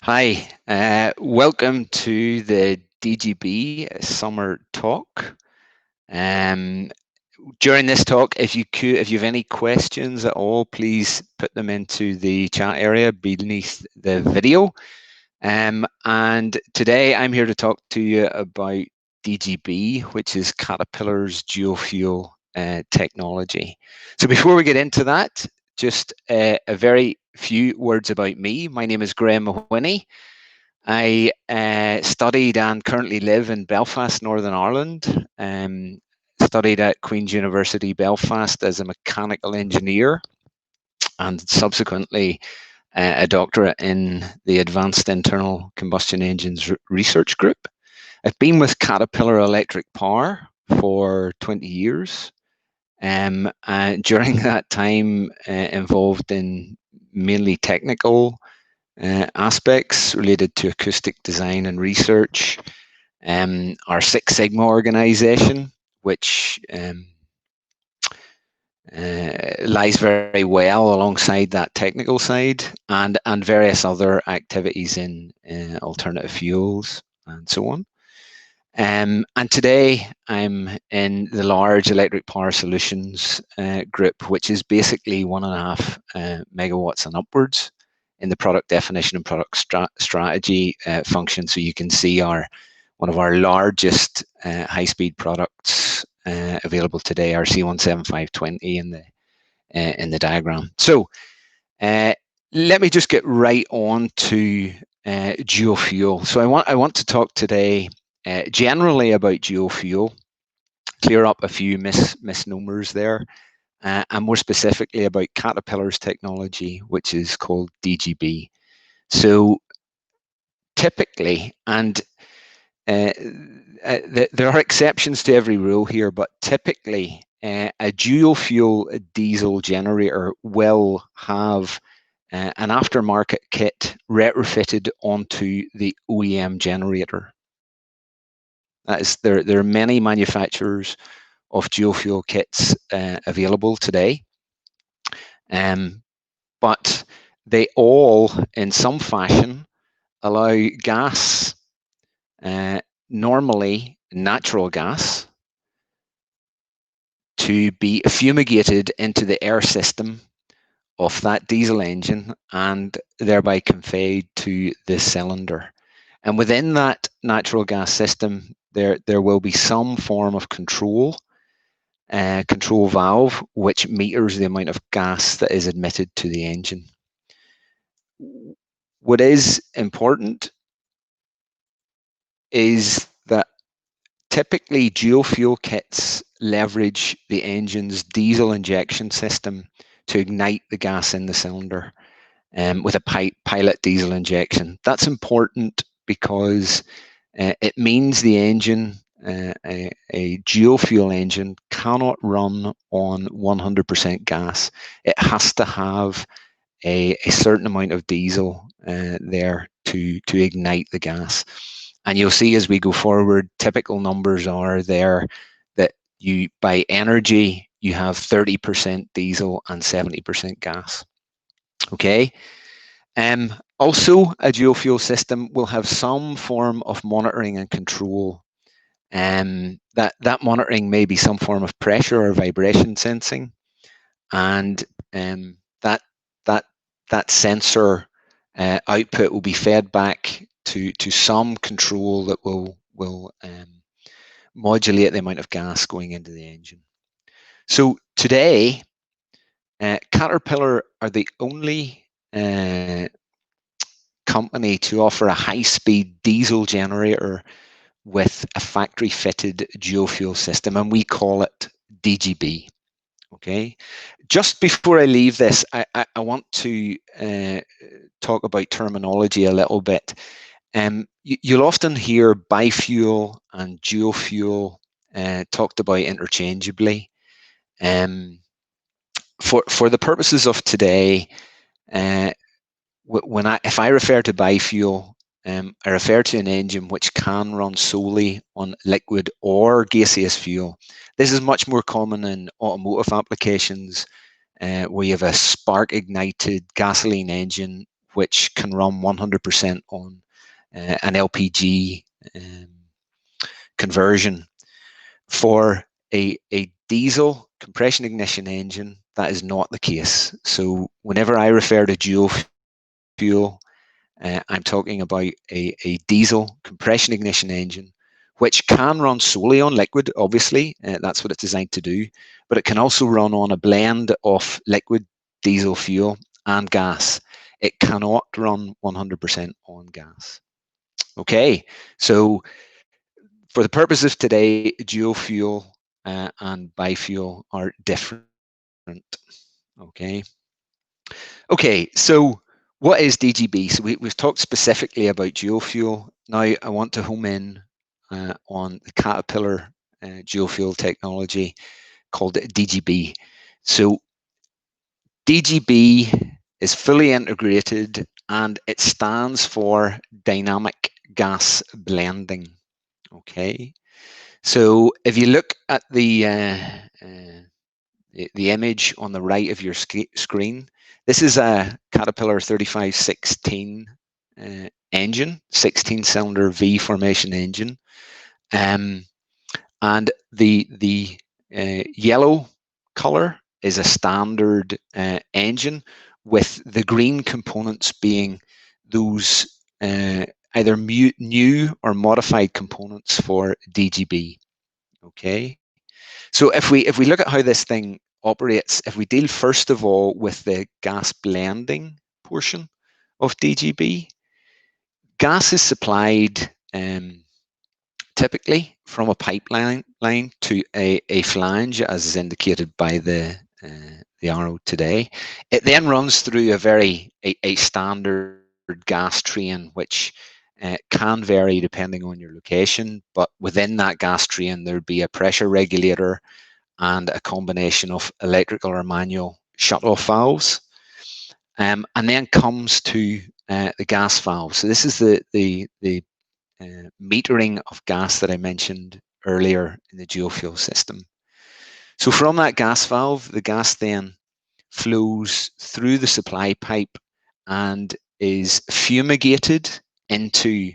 Hi, welcome to the DGB Summer Talk. Um, During this talk, if you have any questions at all, please put them into the chat area beneath the video. And today I'm here to talk to you about DGB, which is Caterpillar's dual-fuel technology. So before we get into that, just a very few words about me. My name is Graham Mahoney. I studied and currently live in Belfast, Northern Ireland. Studied at Queen's University Belfast as a mechanical engineer and subsequently a doctorate in the Advanced Internal Combustion Engines Research Group. I've been with Caterpillar Electric Power for 20 years. And during that time, involved in mainly technical aspects related to acoustic design and research. Our Six Sigma organization, which lies very well alongside that technical side, and various other activities in alternative fuels and so on. And today I'm in the large electric power solutions group, which is basically 1.5 megawatts and upwards in the product definition and product strategy function. So you can see one of our largest high-speed products available today, our C17520 in the diagram. So let me just get right on to dual fuel. So I want to talk today generally about dual fuel, clear up a few misnomers there, and more specifically about Caterpillar's technology, which is called DGB. So typically, and there are exceptions to every rule here, but typically a dual fuel diesel generator will have an aftermarket kit retrofitted onto the OEM generator. That is, there are many manufacturers of dual fuel kits available today, but they all, in some fashion, allow gas, normally natural gas, to be fumigated into the air system of that diesel engine and thereby conveyed to the cylinder. And within that natural gas system, there will be some form of control valve which meters the amount of gas that is admitted to the engine. What is important is that typically dual fuel kits leverage the engine's diesel injection system to ignite the gas in the cylinder with a pilot diesel injection. That's important because it means the engine, a dual fuel engine, cannot run on 100% gas. It has to have a certain amount of diesel there to ignite the gas. And you'll see as we go forward, typical numbers are there that by energy, you have 30% diesel and 70% gas. Okay. Also, a dual fuel system will have some form of monitoring and control. That monitoring may be some form of pressure or vibration sensing, and that sensor output will be fed back to some control that will modulate the amount of gas going into the engine. So today, Caterpillar are the only company to offer a high-speed diesel generator with a factory-fitted dual fuel system, and we call it DGB. Okay. Just before I leave this, I want to talk about terminology a little bit. You'll often hear bifuel and dual fuel talked about interchangeably. For the purposes of today, if I refer to bifuel, I refer to an engine which can run solely on liquid or gaseous fuel. This is much more common in automotive applications where you have a spark-ignited gasoline engine which can run 100% on an LPG conversion. For a diesel compression ignition engine, that is not the case. So whenever I refer to dual fuel, I'm talking about a diesel compression ignition engine, which can run solely on liquid, obviously, that's what it's designed to do, but it can also run on a blend of liquid diesel fuel and gas. It cannot run 100% on gas. Okay, so for the purpose of today, dual fuel and biofuel are different. Okay. Okay, so what is DGB? So we've talked specifically about dual fuel. Now I want to home in on the Caterpillar dual fuel technology called DGB. So DGB is fully integrated and it stands for dynamic gas blending. Okay, so if you look at the image on the right of your screen, this is a Caterpillar 3516 engine, 16-cylinder V formation engine, and the yellow color is a standard engine, with the green components being those either new or modified components for DGB. Okay, so if we look at how this thing operates, if we deal first of all with the gas blending portion of DGB, gas is supplied typically from a pipeline to a flange, as is indicated by the arrow today. It then runs through a standard gas train, which can vary depending on your location, but within that gas train there'd be a pressure regulator and a combination of electrical or manual shut-off valves, and then comes to the gas valve. So this is the metering of gas that I mentioned earlier in the dual fuel system. So from that gas valve, the gas then flows through the supply pipe and is fumigated into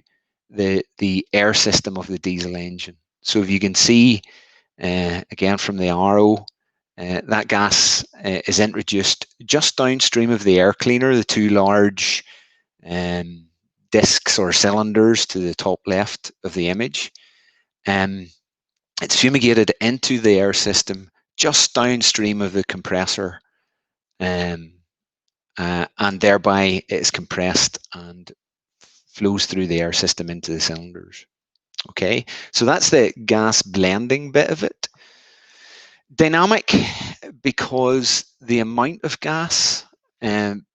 the air system of the diesel engine. So if you can see, again from the arrow, that gas is introduced just downstream of the air cleaner, the two large discs or cylinders to the top left of the image. It's fumigated into the air system just downstream of the compressor, and thereby it's compressed and flows through the air system into the cylinders. Okay, so that's the gas blending bit of it. Dynamic, because the amount of gas and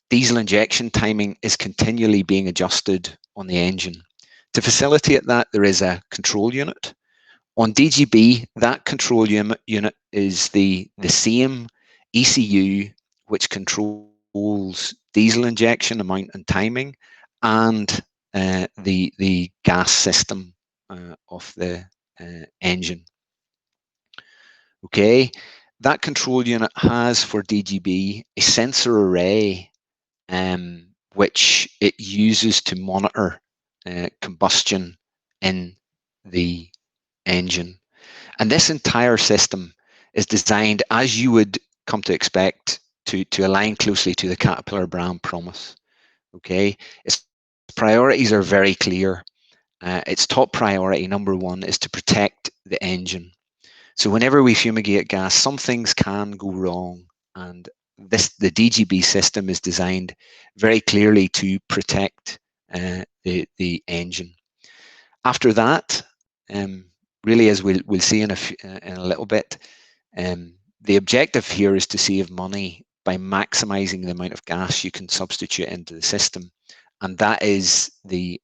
diesel injection timing is continually being adjusted on the engine. To facilitate that, there is a control unit. On DGB, that control unit is the same ECU which controls diesel injection amount and timing, and the gas system of the engine. Okay, that control unit has for DGB a sensor array which it uses to monitor combustion in the engine. And this entire system is designed, as you would come to expect, to align closely to the Caterpillar brand promise. Okay, its priorities are very clear. Its top priority, number one, is to protect the engine. So whenever we fumigate gas, some things can go wrong, and the DGB system is designed very clearly to protect the engine. After that, really, as we'll see in a little bit, the objective here is to save money by maximizing the amount of gas you can substitute into the system, and that is the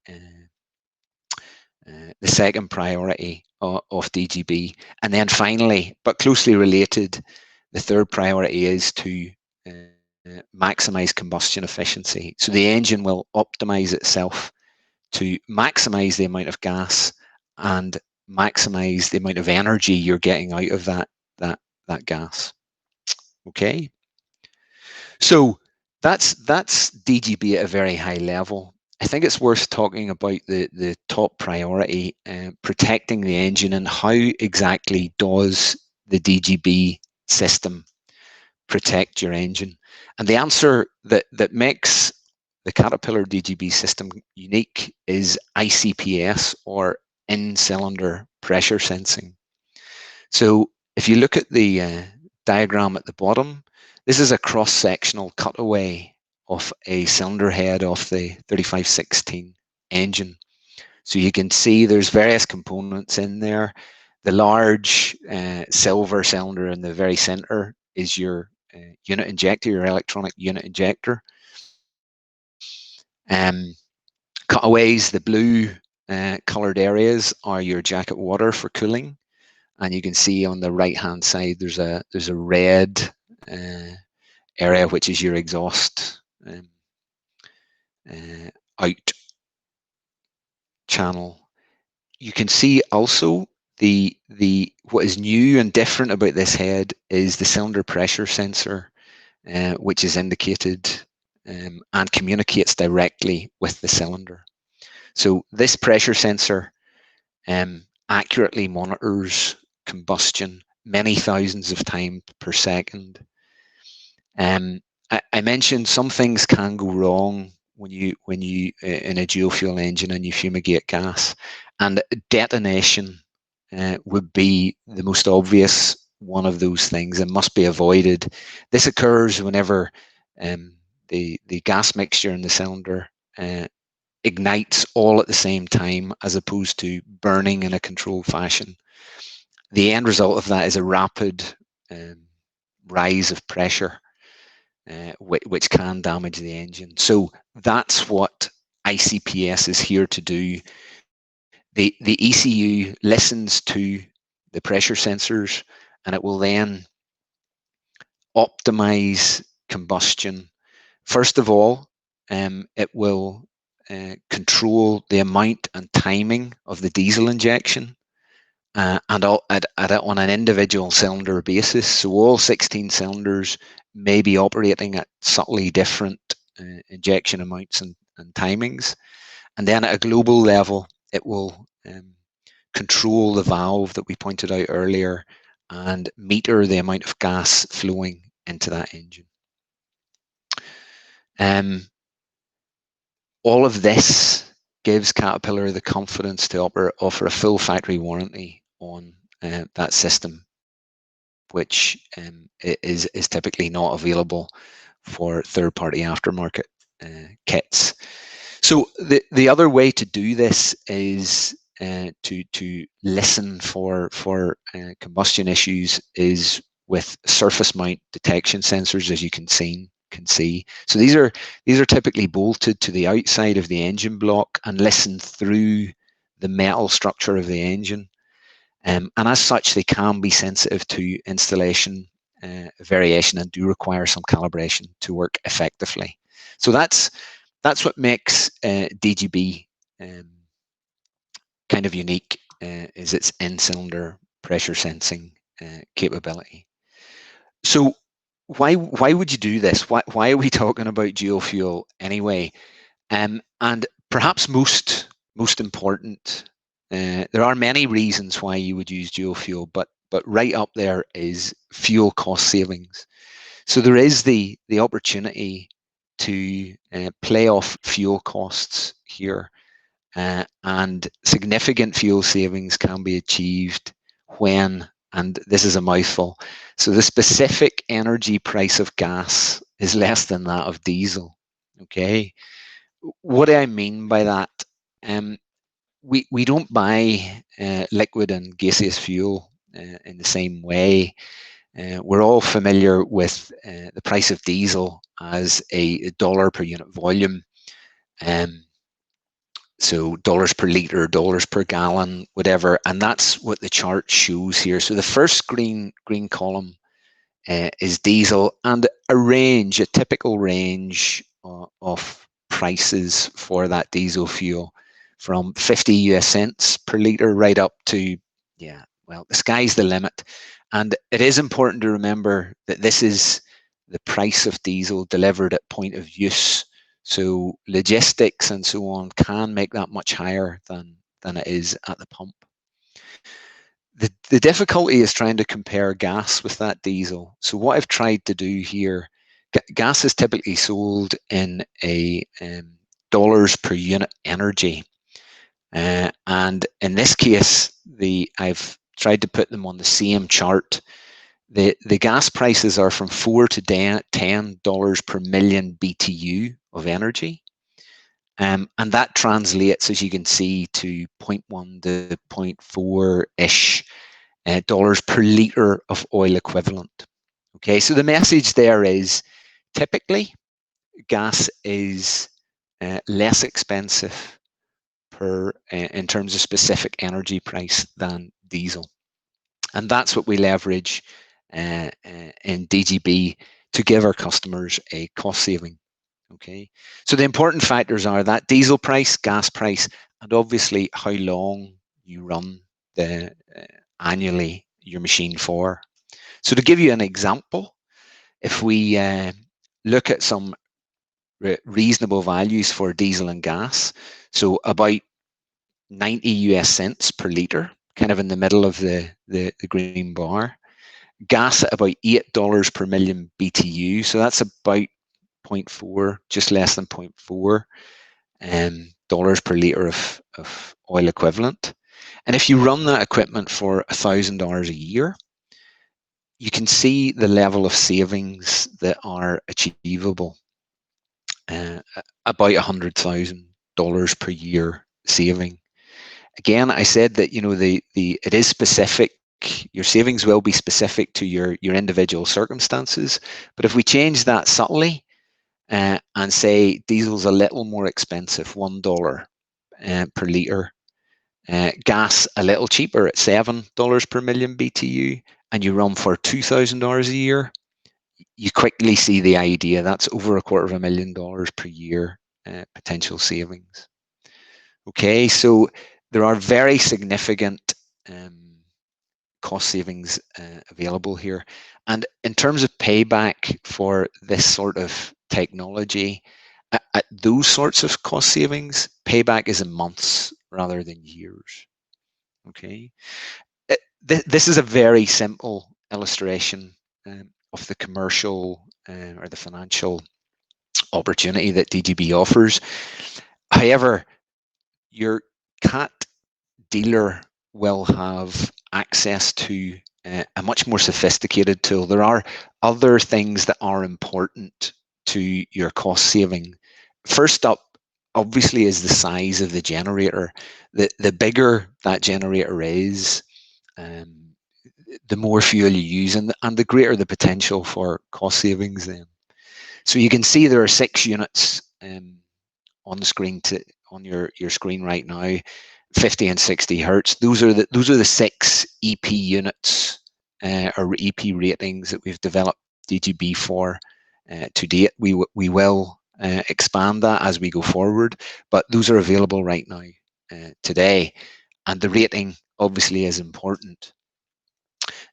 second priority of DGB. And then finally, but closely related, the third priority is to maximize combustion efficiency. So the engine will optimize itself to maximize the amount of gas and maximize the amount of energy you're getting out of that gas. Okay. So That's DGB at a very high level. I think it's worth talking about the top priority, protecting the engine, and how exactly does the DGB system protect your engine. And the answer that makes the Caterpillar DGB system unique is ICPS, or in-cylinder pressure sensing. So if you look at the diagram at the bottom, this is a cross-sectional cutaway of a cylinder head off the 3516 engine. So you can see there's various components in there. The large silver cylinder in the very center is your unit injector, your electronic unit injector. Cutaways, the blue colored areas are your jacket water for cooling. And you can see on the right hand side there's a red area which is your exhaust out channel. You can see also the what is new and different about this head is the cylinder pressure sensor, which is indicated and communicates directly with the cylinder. So this pressure sensor accurately monitors combustion many thousands of times per second. I mentioned some things can go wrong when you in a dual fuel engine and you fumigate gas, and detonation would be the most obvious one of those things and must be avoided. This occurs whenever the gas mixture in the cylinder ignites all at the same time, as opposed to burning in a controlled fashion. The end result of that is a rapid rise of pressure, which can damage the engine. So that's what ICPS is here to do. The ECU listens to the pressure sensors, and it will then optimize combustion. First of all, it will control the amount and timing of the diesel injection, and on an individual cylinder basis. So all 16 cylinders may be operating at subtly different injection amounts and timings. And then at a global level, it will control the valve that we pointed out earlier and meter the amount of gas flowing into that engine. All of this gives Caterpillar the confidence to offer a full factory warranty on that system, which is typically not available for third-party aftermarket kits. So the other way to do this is to listen for combustion issues is with surface mount detection sensors, as you can see. So these are typically bolted to the outside of the engine block and listen through the metal structure of the engine. And as such, they can be sensitive to installation variation and do require some calibration to work effectively. So that's what makes DGB kind of unique, is its in-cylinder pressure sensing capability. So why would you do this? Why are we talking about dual fuel anyway? And perhaps most important, there are many reasons why you would use dual fuel, but right up there is fuel cost savings. So there is the opportunity to play off fuel costs here, and significant fuel savings can be achieved when, and this is a mouthful, so the specific energy price of gas is less than that of diesel. Okay, what do I mean by that? We don't buy liquid and gaseous fuel in the same way. We're all familiar with the price of diesel as a dollar per unit volume. So dollars per litre, dollars per gallon, whatever, and that's what the chart shows here. So the first green column is diesel, and a typical range of prices for that diesel fuel, from 50 US cents per litre right up to, yeah, well, the sky's the limit. And it is important to remember that this is the price of diesel delivered at point of use. So logistics and so on can make that much higher than it is at the pump. The difficulty is trying to compare gas with that diesel. So what I've tried to do here, gas is typically sold in a dollars per unit energy. And in this case, I've tried to put them on the same chart. The gas prices are from $4 to $10 per million BTU of energy. And that translates, as you can see, to 0.1 to 0.4-ish dollars per litre of oil equivalent. Okay, so the message there is typically gas is less expensive in terms of specific energy price than diesel. And that's what we leverage in DGB to give our customers a cost saving. Okay, so the important factors are that diesel price, gas price, and obviously how long you run the annually your machine for. So to give you an example, if we look at some reasonable values for diesel and gas, so about 90 US cents per litre, kind of in the middle of the green bar. Gas at about $8 per million BTU, so that's about 0.4, just less than 0.4 dollars per litre of oil equivalent. And if you run that equipment for $1,000 a year, you can see the level of savings that are achievable. About $100,000 per year saving. Again, I said that it is specific. Your savings will be specific to your individual circumstances. But if we change that subtly and say diesel's a little more expensive, $1 per litre, gas a little cheaper at $7 per million BTU, and you run for $2,000 a year, you quickly see the idea. That's over $250,000 per year potential savings. Okay, so there are very significant cost savings available here. And in terms of payback for this sort of technology, at those sorts of cost savings, payback is in months rather than years. Okay, this is a very simple illustration of the commercial or the financial opportunity that DGB offers. However, your CAT dealer will have access to a much more sophisticated tool. There are other things that are important to your cost saving. First up, obviously, is the size of the generator. The bigger that generator is, the more fuel you use, and the greater the potential for cost savings then. So you can see there are 6 units on the screen on your screen right now, 50 and 60 hertz. Those are the 6 EP units or EP ratings that we've developed DGB for to date. We will expand that as we go forward, but those are available right now today, and the rating obviously is important.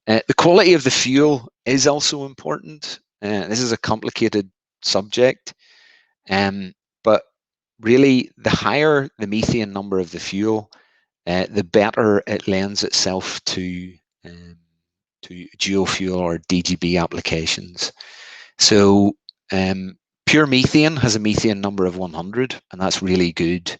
The quality of the fuel is also important. This is a complicated subject, but really, the higher the methane number of the fuel, the better it lends itself to dual-fuel or DGB applications. So pure methane has a methane number of 100, and that's really good.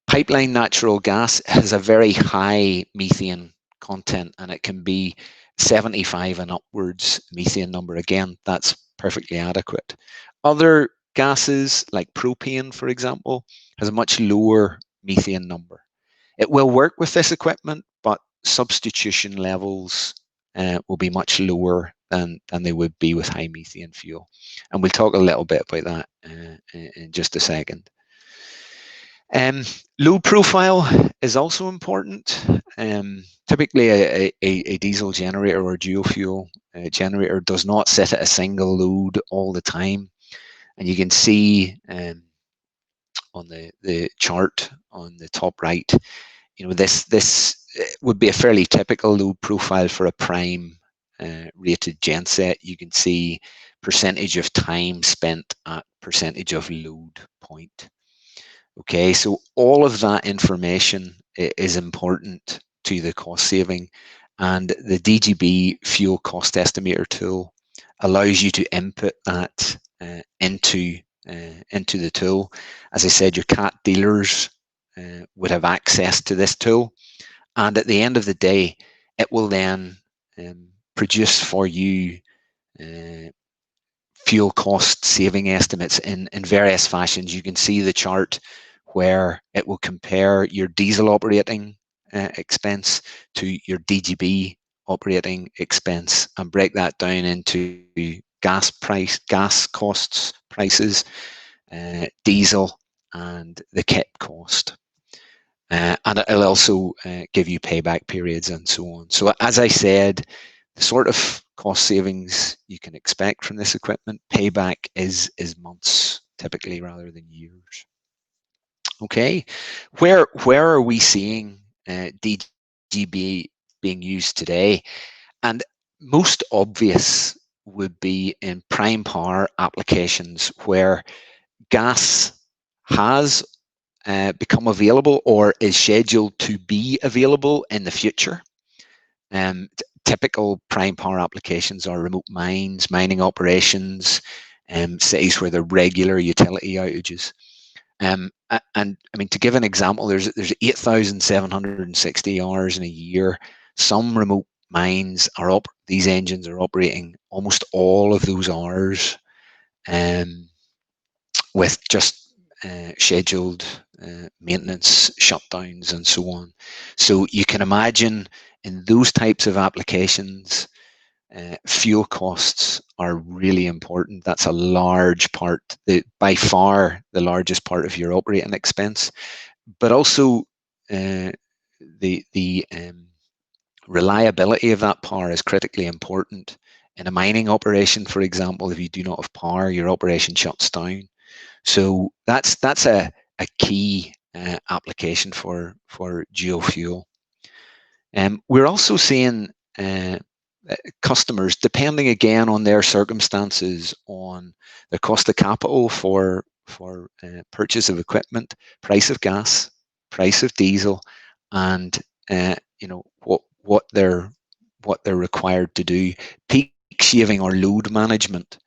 Pipeline natural gas has a very high methane content, and it can be 75 and upwards methane number. Again, that's perfectly adequate. Other gases like propane, for example, has a much lower methane number. It will work with this equipment, but substitution levels will be much lower than they would be with high methane fuel. And we'll talk a little bit about that in just a second. Load profile is also important. Typically, a diesel generator or dual fuel generator does not sit at a single load all the time. And you can see on the chart on the top right, this would be a fairly typical load profile for a prime rated genset, you can see percentage of time spent at percentage of load point. Okay, so all of that information is important to the cost saving, and the DGB fuel cost estimator tool allows you to input that into the tool. As I said, your CAT dealers would have access to this tool, and at the end of the day, it will then produce for you fuel cost saving estimates in various fashions. You can see the chart where it will compare your diesel operating expense to your DGB operating expense and break that down into gas costs, prices, diesel, and the kit cost. And it'll also give you payback periods and so on. So as I said, the sort of cost savings you can expect from this equipment, payback is months typically rather than years. Okay, where are we seeing DGB being used today? And most obvious would be in prime power applications where gas has become available or is scheduled to be available in the future. Typical prime power applications are remote mines, mining operations, cities where there are regular utility outages. And I mean, to give an example, there's 8,760 hours in a year. Some remote mines are these engines are operating almost all of those hours, with just scheduled maintenance shutdowns and so on. So you can imagine in those types of applications, fuel costs are really important. That's a large part, by far the largest part of your operating expense, but also the reliability of that power is critically important. In a mining operation, for example, if you do not have power, your operation shuts down. So that's a key application for geofuel. We're also seeing customers, depending again on their circumstances, on the cost of capital for purchase of equipment, price of gas, price of diesel, and what they're required to do. Peak shaving or load management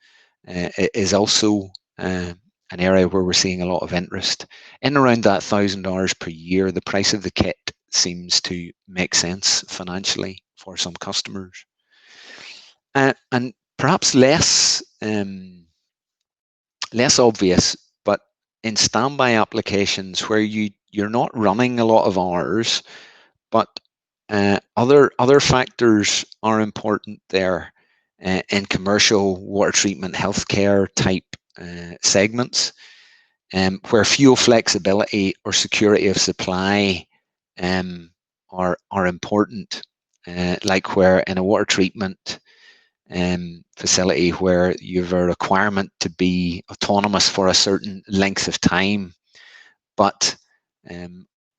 is also an area where we're seeing a lot of interest. In around that $1,000 per year, the price of the kit seems to make sense financially for some customers. And perhaps less obvious, but in standby applications where you're not running a lot of hours, but other factors are important there in commercial water treatment, healthcare type segments, where fuel flexibility or security of supply are important, like where in a water treatment facility where you have a requirement to be autonomous for a certain length of time, but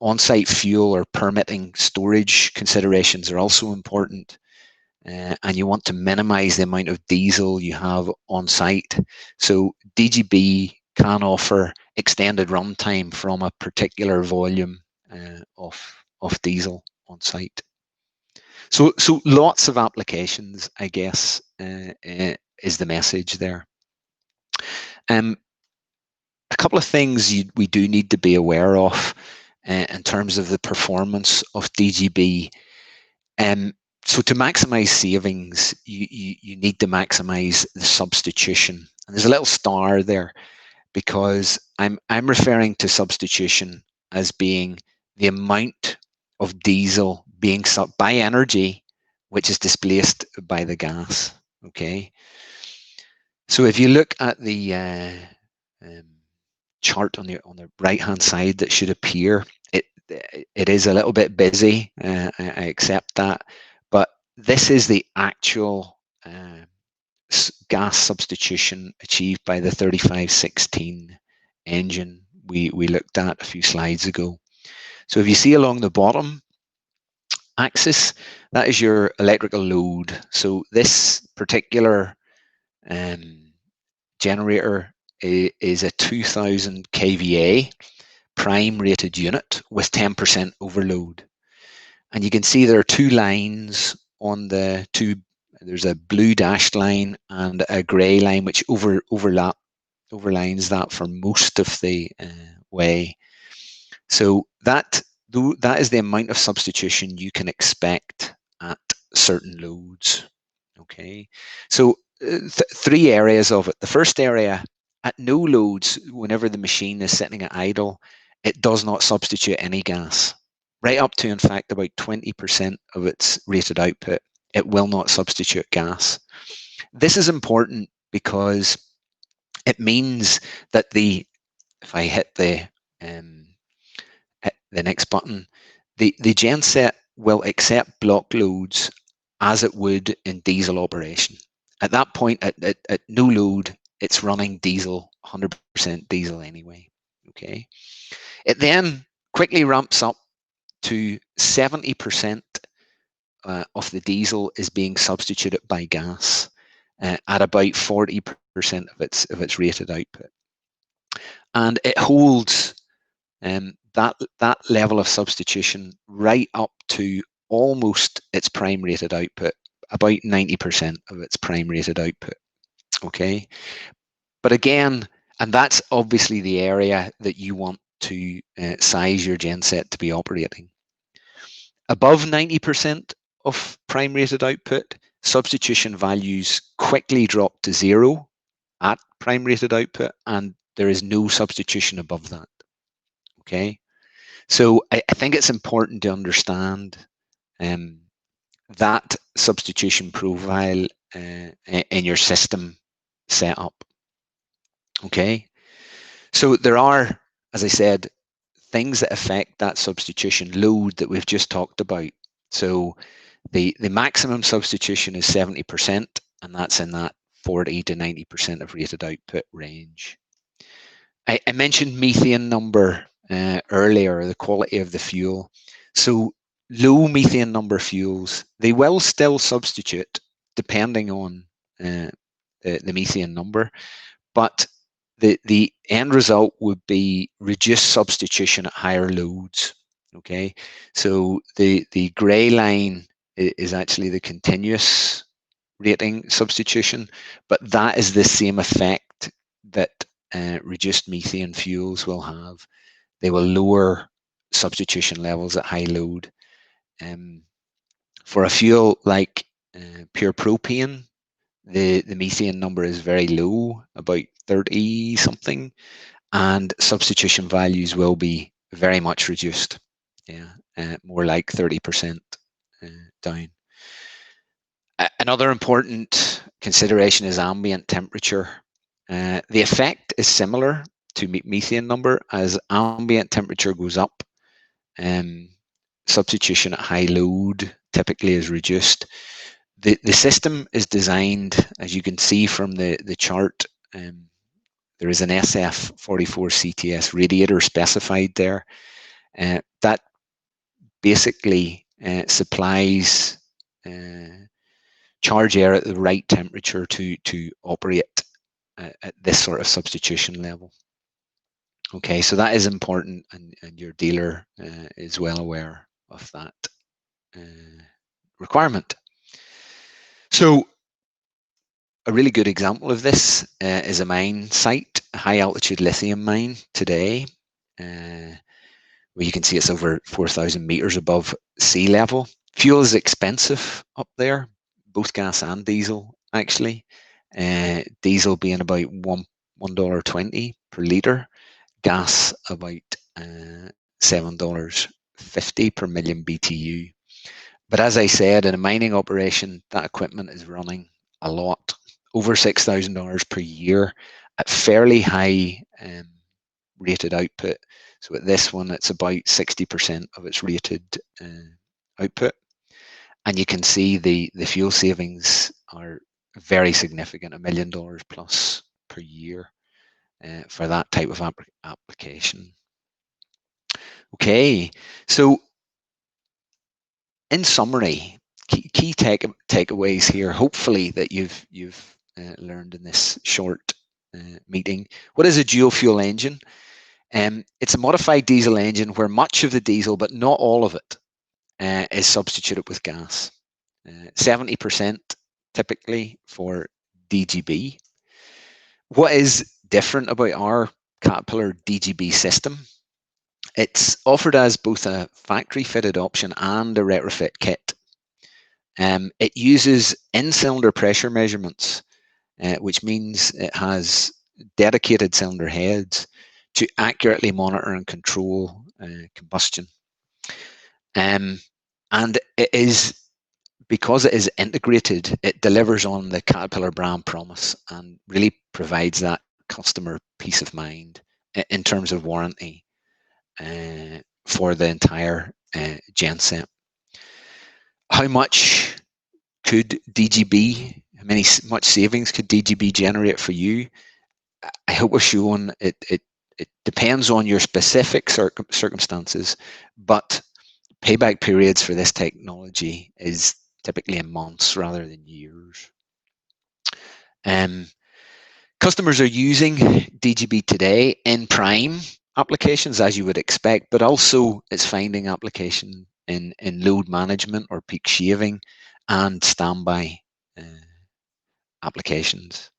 on-site fuel or permitting storage considerations are also important, and you want to minimize the amount of diesel you have on site. So DGB can offer extended runtime from a particular volume of diesel on site. So lots of applications, I guess, is the message there. A couple of things we do need to be aware of in terms of the performance of DGB. So to maximize savings, you need to maximize the substitution. And there's a little star there because I'm referring to substitution as being the amount of diesel being sucked by energy, which is displaced by the gas. Okay. So if you look at the chart on the right hand side that should appear, it is a little bit busy. I accept that, but this is the actual gas substitution achieved by the 3516 engine we looked at a few slides ago. So if you see along the bottom, axis, that is your electrical load. So this particular generator is a 2000 kVA prime rated unit with 10% overload. And you can see there are two lines on the two, there's a blue dashed line and a grey line which overlines that for most of the way. So that is the amount of substitution you can expect at certain loads. Okay, so three areas of it. The first area, at no loads, whenever the machine is sitting at idle, it does not substitute any gas. Right up to, in fact, about 20% of its rated output, it will not substitute gas. This is important because it means that if I hit the next button, the genset will accept block loads as it would in diesel operation. At that point, at no load, it's running diesel, 100% diesel anyway. Okay. It then quickly ramps up to 70% of the diesel is being substituted by gas at about 40% of its rated output, and it holds that level of substitution right up to almost its prime rated output, about 90% of its prime rated output. Okay, but again, and that's obviously the area that you want to size your genset to be operating. Above 90% of prime rated output, substitution values quickly drop to zero at prime rated output, and there is no substitution above that. Okay, so I think it's important to understand that substitution profile in your system setup. Okay, so there are, as I said, things that affect that substitution load that we've just talked about. So the maximum substitution is 70%, and that's in that 40 to 90% of rated output range. I mentioned methane number earlier, the quality of the fuel. So low methane number fuels, they will still substitute depending on the methane number, but the end result would be reduced substitution at higher loads. Okay, so the grey line is actually the continuous rating substitution, but that is the same effect that reduced methane fuels will have. They will lower substitution levels at high load. For a fuel like pure propane, the methane number is very low, about 30 something, and substitution values will be very much reduced. Yeah, more like 30% down. Another important consideration is ambient temperature. The effect is similar to methane number. As ambient temperature goes up, substitution at high load typically is reduced. The system is designed, as you can see from the chart, there is an SF44 CTS radiator specified there. That basically supplies charge air at the right temperature to operate at this sort of substitution level. Okay, so that is important, and your dealer is well aware of that requirement. So a really good example of this is a mine site, a high altitude lithium mine today, where you can see it's over 4,000 meters above sea level. Fuel is expensive up there, both gas and diesel actually. Diesel being about $1.20 per litre, gas about $7.50 per million BTU. But as I said, in a mining operation, that equipment is running a lot, over $6,000 per year at fairly high rated output. So at this one, it's about 60% of its rated output. And you can see the fuel savings are very significant, $1 million plus per year for that type of application. Okay, so in summary, key takeaways here, hopefully, that you've learned in this short meeting. What is a dual fuel engine? It's a modified diesel engine where much of the diesel, but not all of it, is substituted with gas. 70% typically for DGB. What is different about our Caterpillar DGB system? It's offered as both a factory fitted option and a retrofit kit. It uses in-cylinder pressure measurements, which means it has dedicated cylinder heads to accurately monitor and control combustion. And it is, because it is integrated, it delivers on the Caterpillar brand promise and really provides that customer peace of mind in terms of warranty for the entire genset. How much could DGB, much savings could DGB generate for you? I hope we're showing it depends on your specific circumstances, but payback periods for this technology is typically in months rather than years. Customers are using DGB today in prime applications, as you would expect, but also it's finding application in load management or peak shaving and standby applications.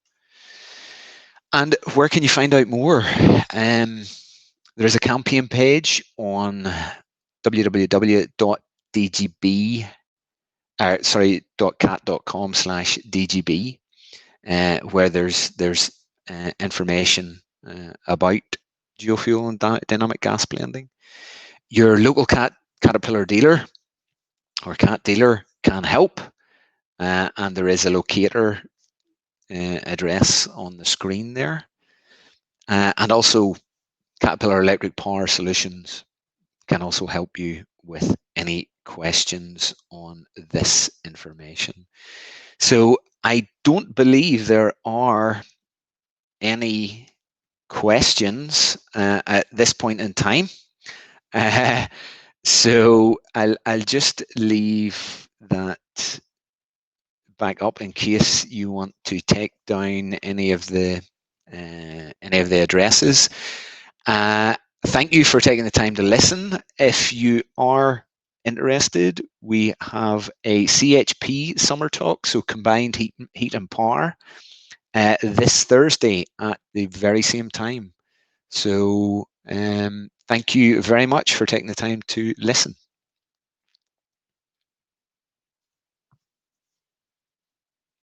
And where can you find out more? There's a campaign page on www.cat.com/DGB, where there's information about dual fuel and dynamic gas blending. Your local Caterpillar dealer or Cat dealer can help, and there is a locator address on the screen there, and also Caterpillar Electric Power Solutions can also help you with any questions on this information. So I don't believe there are any questions at this point in time. So I'll just leave that back up in case you want to take down any of the addresses. Thank you for taking the time to listen. If you are interested, we have a CHP summer talk, so combined heat and power, this Thursday at the very same time. So thank you very much for taking the time to listen.